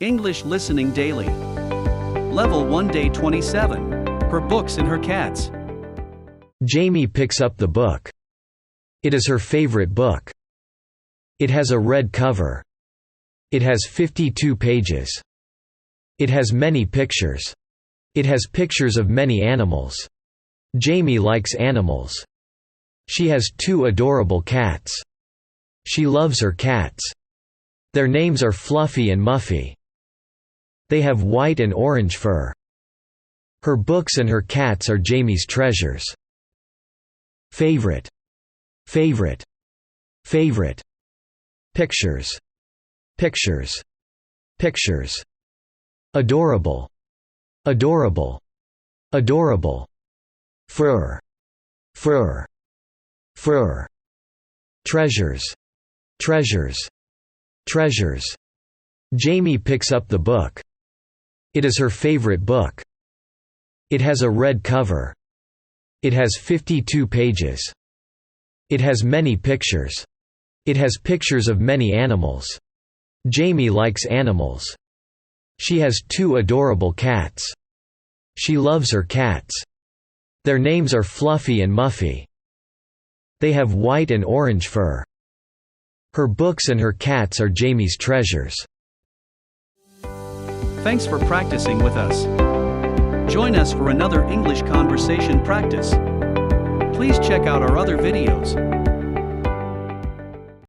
English listening daily. Level 1 Day 27. Her books and her cats. Jamie picks up the book. It is her favorite book. It has a red cover. It has 52 pages. It has many pictures. It has pictures of many animals. Jamie likes animals. She has 2 adorable cats. She loves her cats. Their names are Fluffy and Muffy. They have white and orange fur. Her books and her cats are Jamie's treasures. Favorite. Favorite. Favorite. Pictures. Pictures. Pictures. Adorable. Adorable. Adorable. Fur. Fur. Fur. Treasures. Treasures. Treasures. Jamie picks up the book. It is her favorite book. It has a red cover. It has 52 pages. It has many pictures. It has pictures of many animals. Jamie likes animals. She has 2 adorable cats. She loves her cats. Their names are Fluffy and Muffy. They have white and orange fur. Her books and her cats are Jamie's treasures. Thanks for practicing with us. Join us for another English conversation practice. Please check out our other videos.